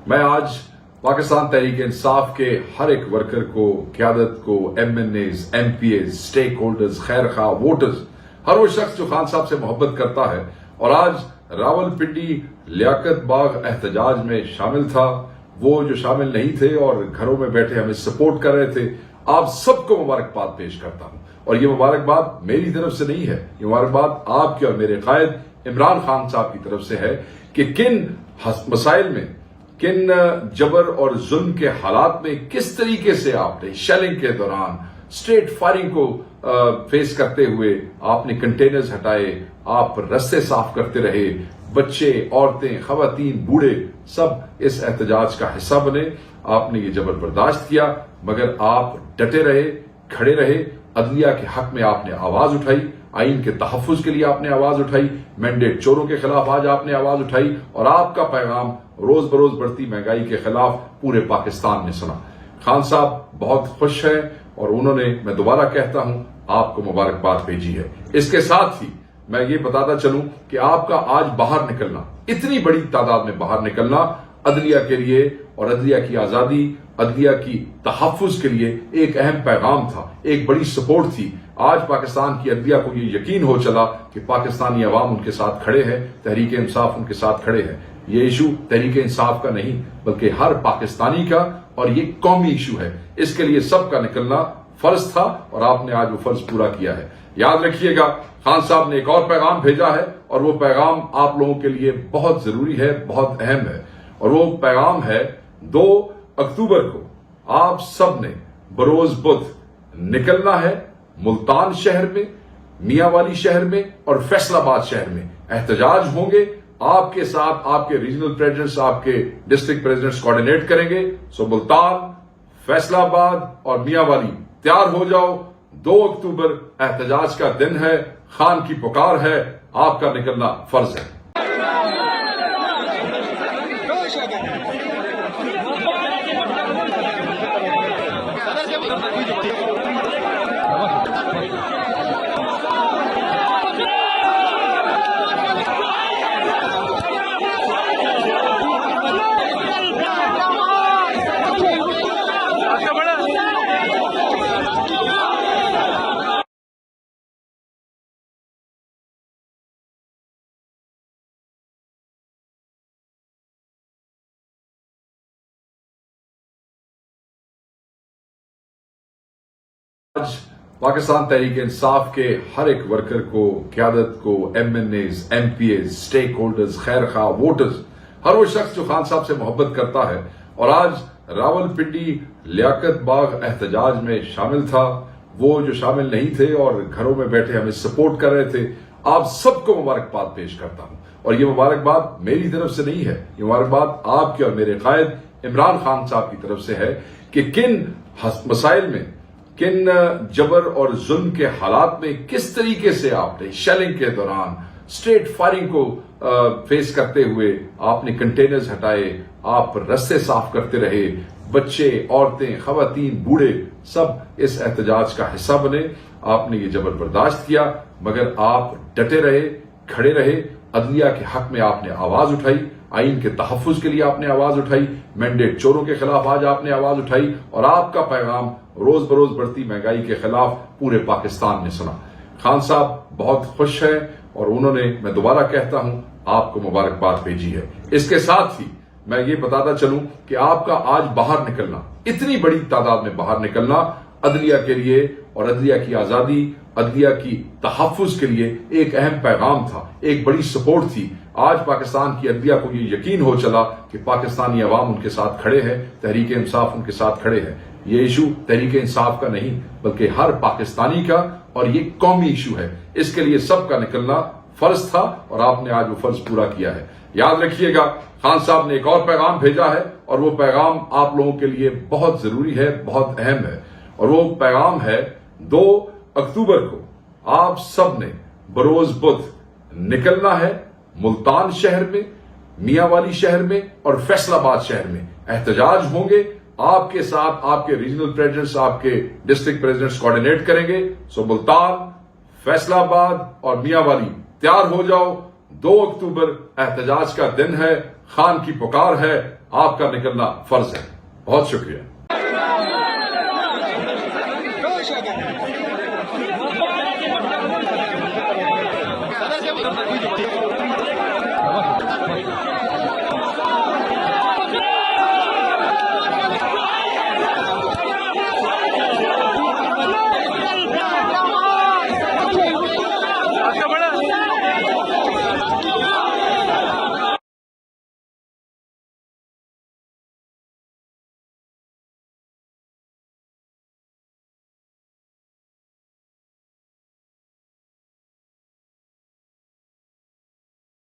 मैं आज पाकिस्तान तहरीक इंसाफ के हर एक वर्कर को, क़यादत को, MNAs, MPAs, स्टेक होल्डर्स, खैर खा, वोटर्स, हर वो शख्स जो खान साहब से मोहब्बत करता है और आज रावलपिंडी लियाकत बाग एहतजाज में शामिल था, वो जो शामिल नहीं थे और घरों में बैठे हमें सपोर्ट कर रहे थे, आप सबको मुबारकबाद पेश करता हूं। और ये मुबारकबाद मेरी तरफ से नहीं है, ये मुबारकबाद आपके और मेरे कायद इमरान खान साहब की तरफ से है कि किन मसाइल में, किन जबर और जुल्म के हालात में किस तरीके से आपने शेलिंग के दौरान स्ट्रेट फायरिंग को फेस करते हुए आपने कंटेनर्स हटाए, आप रस्ते साफ करते रहे, बच्चे, औरतें, खवातीन, बूढ़े सब इस एहतजाज का हिस्सा बने। आपने ये जबर बर्दाश्त किया, मगर आप डटे रहे, खड़े रहे, अदलिया के हक में आपने आवाज उठाई, आइन के तहफ्फुज के लिए आपने आवाज उठाई, मैंडेट चोरों के खिलाफ आज आपने आवाज उठाई और आपका पैगाम रोज बरोज बढ़ती महंगाई के खिलाफ पूरे पाकिस्तान ने सुना। खान साहब बहुत खुश हैं और उन्होंने, मैं दोबारा कहता हूं, आपको मुबारकबाद भेजी है। इसके साथ ही मैं ये बताता चलूं कि आपका आज बाहर निकलना, इतनी बड़ी तादाद में बाहर निकलना अदलिया के लिए और अदलिया की आजादी, अदलिया की तहफ्फुज के लिए एक अहम पैगाम था, एक बड़ी सपोर्ट थी। आज पाकिस्तान की अदलिया को ये यकीन हो चला कि पाकिस्तानी अवाम उनके साथ खड़े हैं, तहरीक इंसाफ उनके साथ खड़े हैं। ये इशू तहरीक इंसाफ का नहीं बल्कि हर पाकिस्तानी का और ये कौमी इशू है। इसके लिए सबका निकलना फर्ज था और आपने आज वो फर्ज पूरा किया है। याद रखिएगा, खान साहब ने एक और पैगाम भेजा है और वो पैगाम आप लोगों के लिए बहुत जरूरी है, बहुत अहम है। और वो पैगाम है 2 अक्टूबर को आप सब ने बरोज बुध निकलना है मुल्तान शहर में, मियांवाली शहर में और फैसलाबाद शहर में एहतजाज होंगे। आपके साथ आपके रीजनल प्रेसिडेंट्स, आपके डिस्ट्रिक्ट प्रेसिडेंट्स कोऑर्डिनेट करेंगे। सो मुल्तान, फैसलाबाद और मियांवाली तैयार हो जाओ। 2 अक्टूबर एहतजाज का दिन है, खान की पुकार है, आपका निकलना फर्ज है। आज पाकिस्तान तहरीक इंसाफ के हर एक वर्कर को, क़यादत को, MNAs, MPAs, स्टेक होल्डर्स, खैर खा, वोटर्स, हर वो शख्स जो खान साहब से मोहब्बत करता है और आज रावलपिंडी लियाकत बाग एहतजाज में शामिल था, वो जो शामिल नहीं थे और घरों में बैठे हमें सपोर्ट कर रहे थे, आप सबको मुबारकबाद पेश करता हूं। और ये मुबारकबाद मेरी तरफ से नहीं है, ये मुबारकबाद आपके और मेरे कायद इमरान खान साहब की तरफ से है कि किन मसाइल में, किन जबर और जुल्म के हालात में किस तरीके से आपने शेलिंग के दौरान स्ट्रेट फायरिंग को फेस करते हुए आपने कंटेनर्स हटाए, आप रस्ते साफ करते रहे, बच्चे, औरतें, खवातीन, बूढ़े सब इस एहतजाज का हिस्सा बने। आपने ये जबर बर्दाश्त किया, मगर आप डटे रहे, खड़े रहे, अदलिया के हक में आपने आवाज उठाई, आइन के तहफ्फुज के लिए आपने आवाज उठाई, मैंडेट चोरों के खिलाफ आज आपने आवाज उठाई और आपका पैगाम रोज बरोज बढ़ती महंगाई के खिलाफ पूरे पाकिस्तान ने सुना। खान साहब बहुत खुश हैं और उन्होंने, मैं दोबारा कहता हूं, आपको मुबारकबाद भेजी है। इसके साथ ही मैं ये बताता चलूं कि आपका आज बाहर निकलना, इतनी बड़ी तादाद में बाहर निकलना अदलिया के लिए और अदलिया की आजादी, अदलिया की तहफ्फुज के लिए एक अहम पैगाम था, एक बड़ी सपोर्ट थी। आज पाकिस्तान की अदलिया को ये यकीन हो चला कि पाकिस्तानी अवाम उनके साथ खड़े हैं, तहरीक इंसाफ उनके साथ खड़े हैं। ये इशू तहरीक इंसाफ का नहीं बल्कि हर पाकिस्तानी का और ये कौमी इशू है। इसके लिए सबका निकलना फर्ज था और आपने आज वो फर्ज पूरा किया है। याद रखिएगा, खान साहब ने एक और पैगाम भेजा है और वो पैगाम आप लोगों के लिए बहुत जरूरी है, बहुत अहम है। और वो पैगाम है 2 अक्टूबर को आप सब ने बरोज बुध निकलना है मुल्तान शहर में, मियांवाली शहर में और फैसलाबाद शहर में एहतजाज होंगे। आपके साथ आपके रीजनल प्रेसिडेंट्स, आपके डिस्ट्रिक्ट प्रेसिडेंट्स कोऑर्डिनेट करेंगे। सो मुल्तान, फैसलाबाद और मियांवाली तैयार हो जाओ। 2 अक्टूबर एहतजाज का दिन है, खान की पुकार है, आपका निकलना फर्ज है। बहुत शुक्रिया। सदस्य